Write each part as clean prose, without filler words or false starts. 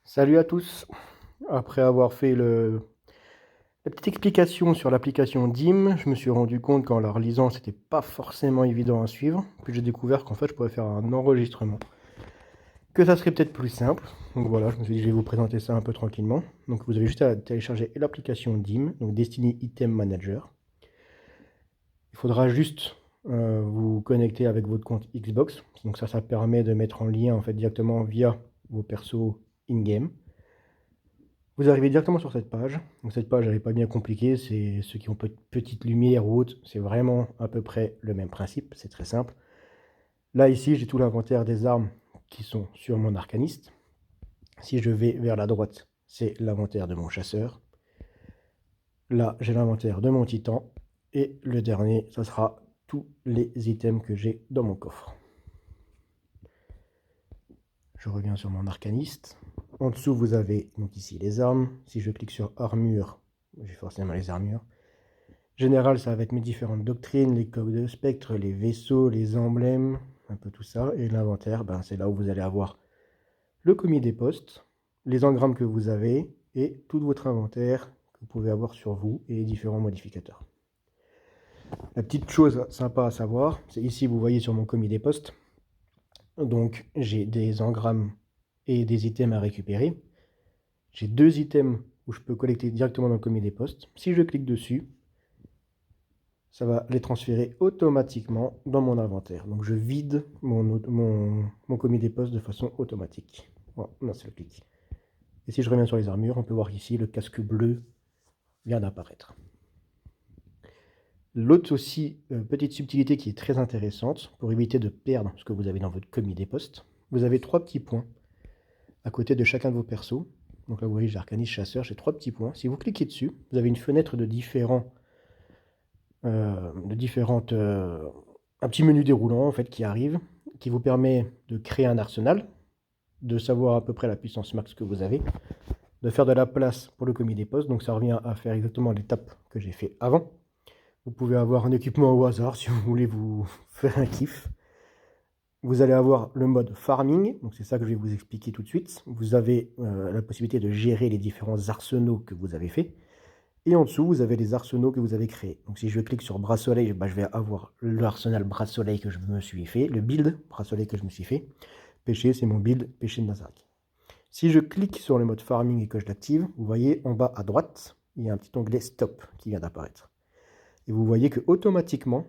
Salut à tous. Après avoir fait la petite explication sur l'application Dim, je me suis rendu compte qu'en la relisant, c'était pas forcément évident à suivre. Puis j'ai découvert qu'en fait, je pourrais faire un enregistrement, que ça serait peut-être plus simple. Donc voilà, je me suis dit, je vais vous présenter ça un peu tranquillement. Donc vous avez juste à télécharger l'application Dim, donc Destiny Item Manager. Il faudra juste vous connecter avec votre compte Xbox. Donc ça permet de mettre en lien en fait directement via vos persos in-game. Vous arrivez directement sur cette page. Donc cette page, elle n'est pas bien compliquée. C'est ceux qui ont petite lumière ou autre. C'est vraiment à peu près le même principe. C'est très simple. Là, ici, j'ai tout l'inventaire des armes qui sont sur mon arcaniste. Si je vais vers la droite, c'est l'inventaire de mon chasseur. Là, j'ai l'inventaire de mon titan. Et le dernier, ça sera tous les items que j'ai dans mon coffre. Je reviens sur mon arcaniste. En dessous, vous avez donc ici les armes. Si je clique sur armure, j'ai forcément les armures. Général, ça va être mes différentes doctrines, les coques de spectre, les vaisseaux, les emblèmes, un peu tout ça. Et l'inventaire, ben, c'est là où vous allez avoir le commis des postes, les engrammes que vous avez et tout votre inventaire que vous pouvez avoir sur vous et les différents modificateurs. La petite chose sympa à savoir, c'est ici, vous voyez sur mon commis des postes, donc j'ai des engrammes et des items à récupérer. J'ai deux items où je peux collecter directement dans le commis des postes. Si je clique dessus, ça va les transférer automatiquement dans mon inventaire. Donc je vide mon commis des postes de façon automatique. Voilà, d'un seul clic. Et si je reviens sur les armures, on peut voir ici le casque bleu vient d'apparaître. L'autre aussi petite subtilité qui est très intéressante pour éviter de perdre ce que vous avez dans votre commis des postes, vous avez trois petits points à côté de chacun de vos persos. Donc là vous voyez j'ai arcaniste, chasseur, j'ai trois petits points. Si vous cliquez dessus, vous avez une fenêtre de différentes un petit menu déroulant en fait qui arrive, qui vous permet de créer un arsenal, de savoir à peu près la puissance max que vous avez, de faire de la place pour le commis des postes, donc ça revient à faire exactement l'étape que j'ai fait avant. Vous pouvez avoir un équipement au hasard si vous voulez vous faire un kiff. Vous allez avoir le mode farming, donc c'est ça que je vais vous expliquer tout de suite. Vous avez la possibilité de gérer les différents arsenaux que vous avez faits. Et en dessous, vous avez les arsenaux que vous avez créés. Donc si je clique sur bras soleil, bah, je vais avoir l'arsenal bras soleil que je me suis fait, le build bras soleil que je me suis fait. Pêcher, c'est mon build pêcher de Nazareth. Si je clique sur le mode farming et que je l'active, vous voyez en bas à droite, il y a un petit onglet stop qui vient d'apparaître. Et vous voyez que automatiquement,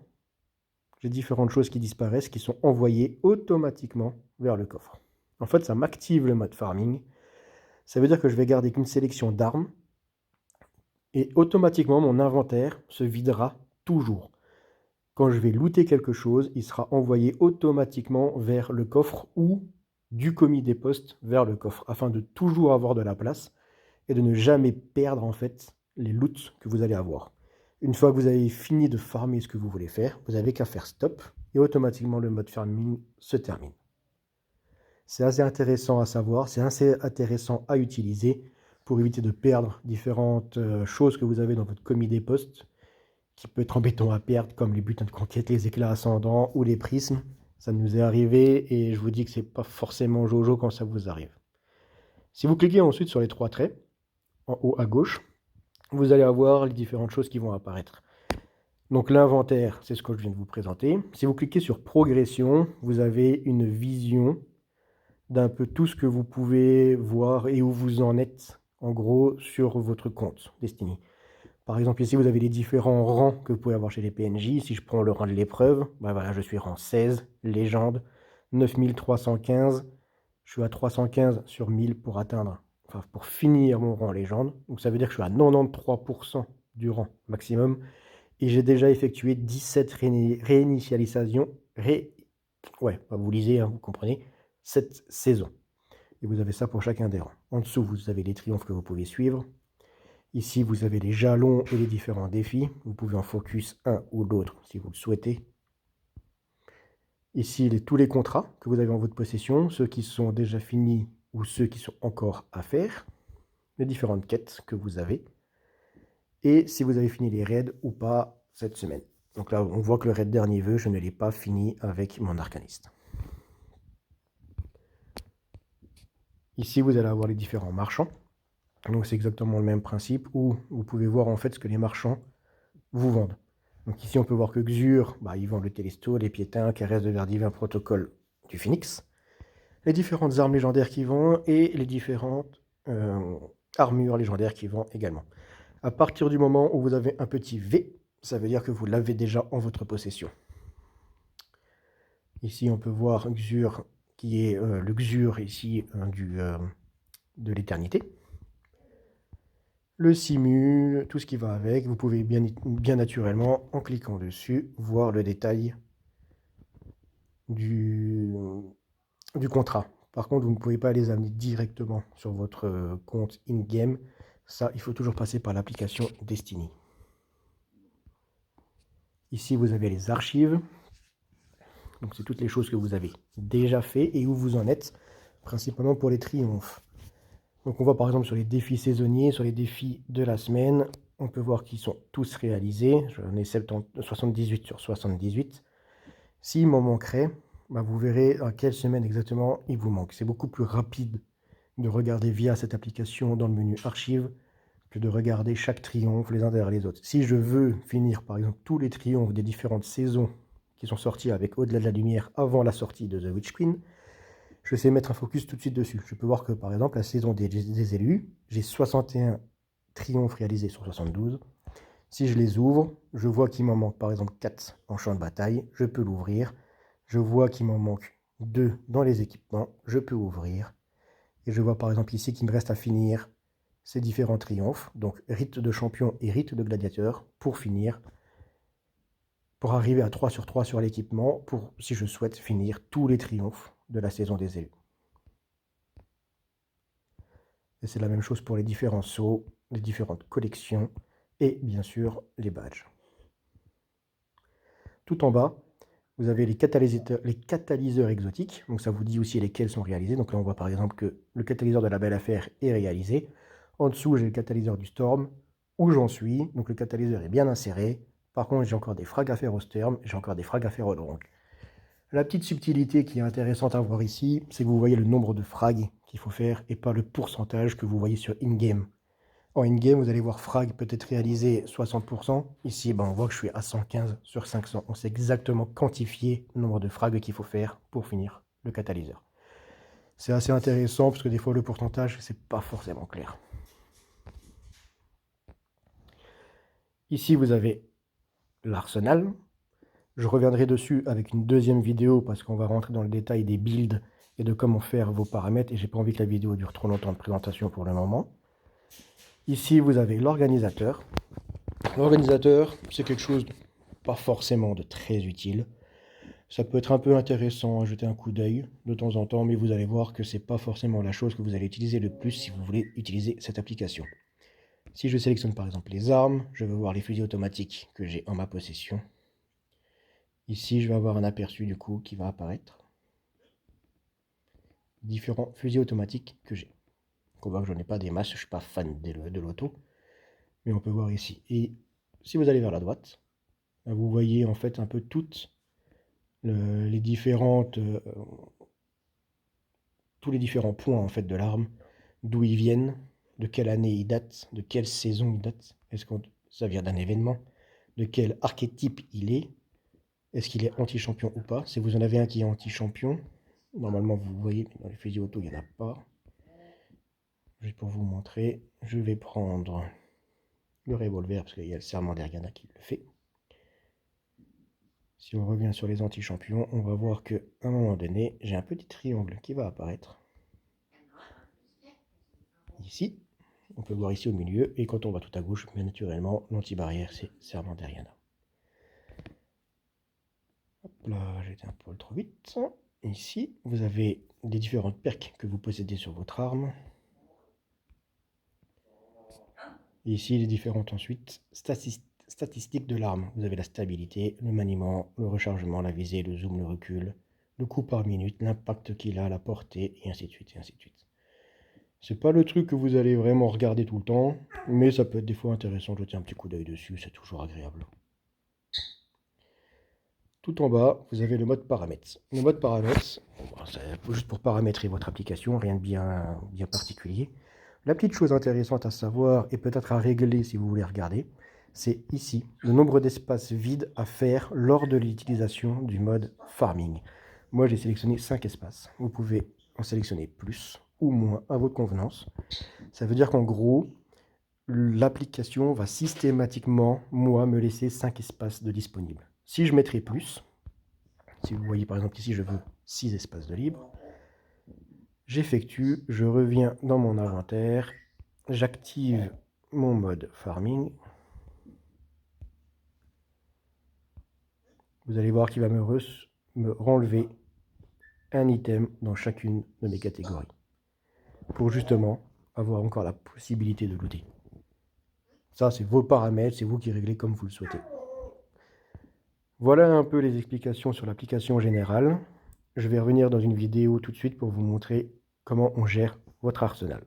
j'ai différentes choses qui disparaissent, qui sont envoyées automatiquement vers le coffre. En fait, ça m'active le mode farming. Ça veut dire que je vais garder qu'une sélection d'armes et automatiquement mon inventaire se videra toujours. Quand je vais looter quelque chose, il sera envoyé automatiquement vers le coffre ou du commis des postes vers le coffre, afin de toujours avoir de la place et de ne jamais perdre en fait les loots que vous allez avoir. Une fois que vous avez fini de farmer ce que vous voulez faire, vous n'avez qu'à faire stop et automatiquement le mode farming se termine. C'est assez intéressant à savoir, c'est assez intéressant à utiliser pour éviter de perdre différentes choses que vous avez dans votre commis des postes qui peut être embêtant à perdre, comme les butins de conquête, les éclats ascendants ou les prismes. Ça nous est arrivé et je vous dis que c'est pas forcément Jojo quand ça vous arrive. Si vous cliquez ensuite sur les trois traits, en haut à gauche, vous allez avoir les différentes choses qui vont apparaître. Donc l'inventaire, c'est ce que je viens de vous présenter. Si vous cliquez sur progression, vous avez une vision d'un peu tout ce que vous pouvez voir et où vous en êtes, en gros, sur votre compte Destiny. Par exemple, ici, vous avez les différents rangs que vous pouvez avoir chez les PNJ. Si je prends le rang de l'épreuve, bah voilà, je suis rang 16, légende, 9315. Je suis à 315 sur 1000 pour atteindre, enfin pour finir mon rang légende. Donc ça veut dire que je suis à 93% du rang maximum. Et j'ai déjà effectué 17 réinitialisations. Ouais, vous lisez, hein, vous comprenez, cette saison. Et vous avez ça pour chacun des rangs. En dessous, vous avez les triomphes que vous pouvez suivre. Ici, vous avez les jalons et les différents défis. Vous pouvez en focus un ou l'autre si vous le souhaitez. Ici, tous les contrats que vous avez en votre possession, ceux qui sont déjà finis ou ceux qui sont encore à faire. Les différentes quêtes que vous avez. Et si vous avez fini les raids ou pas cette semaine. Donc là, on voit que le raid dernier vœu, je ne l'ai pas fini avec mon arcaniste. Ici, vous allez avoir les différents marchands. Donc c'est exactement le même principe où vous pouvez voir en fait ce que les marchands vous vendent. Donc ici, on peut voir que Xur, ils vendent le Télesto, les Piétins, Caresse de Verdivin, Protocole du Phoenix, les différentes armes légendaires qui vont et les différentes armures légendaires qui vont également. À partir du moment où vous avez un petit V, ça veut dire que vous l'avez déjà en votre possession. Ici, on peut voir Xur, qui est le Xur ici de l'éternité. Le simu, tout ce qui va avec. Vous pouvez bien naturellement, en cliquant dessus, voir le détail du contrat. Par contre, vous ne pouvez pas les amener directement sur votre compte in-game. Ça, il faut toujours passer par l'application Destiny. Ici, vous avez les archives. Donc, c'est toutes les choses que vous avez déjà fait et où vous en êtes, principalement pour les triomphes. Donc, on voit par exemple sur les défis saisonniers, sur les défis de la semaine, on peut voir qu'ils sont tous réalisés. J'en ai 78 sur 78. S'il m'en manquerait, vous verrez à quelle semaine exactement il vous manque. C'est beaucoup plus rapide de regarder via cette application dans le menu archives que de regarder chaque triomphe les uns derrière les autres. Si je veux finir par exemple tous les triomphes des différentes saisons qui sont sortis avec Au-delà de la lumière avant la sortie de The Witch Queen, je sais mettre un focus tout de suite dessus. Je peux voir que par exemple la saison des élus, j'ai 61 triomphes réalisés sur 72. Si je les ouvre, je vois qu'il m'en manque par exemple 4 en champ de bataille, je peux l'ouvrir. Je vois qu'il m'en manque 2 dans les équipements, je peux ouvrir. Et je vois par exemple ici qu'il me reste à finir ces différents triomphes, donc rite de champion et rite de gladiateur, pour finir, pour arriver à 3 sur 3 sur l'équipement, pour si je souhaite finir tous les triomphes de la saison des élus. Et c'est la même chose pour les différents sauts, les différentes collections et bien sûr les badges. Tout en bas, vous avez les catalyseurs exotiques. Donc ça vous dit aussi lesquels sont réalisés. Donc là, on voit par exemple que le catalyseur de la Belle Affaire est réalisé. En dessous, j'ai le catalyseur du Storm, où j'en suis. Donc le catalyseur est bien inséré. Par contre, j'ai encore des frags à faire au Storm, j'ai encore des frags à faire au Long. La petite subtilité qui est intéressante à voir ici, c'est que vous voyez le nombre de frags qu'il faut faire et pas le pourcentage que vous voyez sur in-game. En in-game, vous allez voir frag peut-être réalisé 60%. Ici, on voit que je suis à 115 sur 500. On sait exactement quantifier le nombre de frags qu'il faut faire pour finir le catalyseur. C'est assez intéressant parce que des fois, le pourcentage, c'est pas forcément clair. Ici, vous avez l'arsenal. Je reviendrai dessus avec une deuxième vidéo parce qu'on va rentrer dans le détail des builds et de comment faire vos paramètres. Et j'ai pas envie que la vidéo dure trop longtemps de présentation pour le moment. Ici, vous avez l'organisateur. L'organisateur, c'est quelque chose pas forcément de très utile. Ça peut être un peu intéressant à jeter un coup d'œil de temps en temps, mais vous allez voir que c'est pas forcément la chose que vous allez utiliser le plus si vous voulez utiliser cette application. Si je sélectionne par exemple les armes, je vais voir les fusils automatiques que j'ai en ma possession. Ici, je vais avoir un aperçu du coup qui va apparaître. Différents fusils automatiques que j'ai. On voit que je n'en ai pas des masses, je ne suis pas fan de l'auto. Mais on peut voir ici. Et si vous allez vers la droite, vous voyez en fait un peu toutes les différentes, tous les différents points en fait de l'arme, d'où ils viennent, de quelle année ils datent, de quelle saison ils datent, est-ce que ça vient d'un événement, de quel archétype il est-ce qu'il est anti-champion ou pas. Si vous en avez un qui est anti-champion, normalement vous voyez, mais dans les fusils auto il n'y en a pas. Juste pour vous montrer, je vais prendre le revolver parce qu'il y a le serment d'Ergana qui le fait. Si on revient sur les anti-champions, on va voir qu'à un moment donné, j'ai un petit triangle qui va apparaître. Ici, on peut voir ici au milieu, et quand on va tout à gauche, bien naturellement, l'anti-barrière, c'est serment d'Eriana. Hop là, j'ai été un peu trop vite. Ici, vous avez les différentes perks que vous possédez sur votre arme. Et ici, les différentes ensuite statistiques de l'arme. Vous avez la stabilité, le maniement, le rechargement, la visée, le zoom, le recul, le coup par minute, l'impact qu'il a, la portée, et ainsi de suite, et ainsi de suite. C'est pas le truc que vous allez vraiment regarder tout le temps, mais ça peut être des fois intéressant de jeter un petit coup d'œil dessus, c'est toujours agréable. tout en bas, vous avez le mode paramètres. Le mode paramètres, bon, c'est juste pour paramétrer votre application, rien de bien particulier. La petite chose intéressante à savoir et peut-être à régler si vous voulez regarder, c'est ici le nombre d'espaces vides à faire lors de l'utilisation du mode farming. Moi, j'ai sélectionné 5 espaces. Vous pouvez en sélectionner plus ou moins à votre convenance. Ça veut dire qu'en gros, l'application va systématiquement, moi, me laisser 5 espaces de disponibles. Si je mettrais plus, si vous voyez par exemple ici, je veux 6 espaces de libre, j'effectue, je reviens dans mon inventaire, j'active mon mode farming. Vous allez voir qu'il va me renlever un item dans chacune de mes catégories pour justement avoir encore la possibilité de looter. Ça, c'est vos paramètres, c'est vous qui réglez comme vous le souhaitez. Voilà un peu les explications sur l'application générale. Je vais revenir dans une vidéo tout de suite pour vous montrer comment on gère votre arsenal.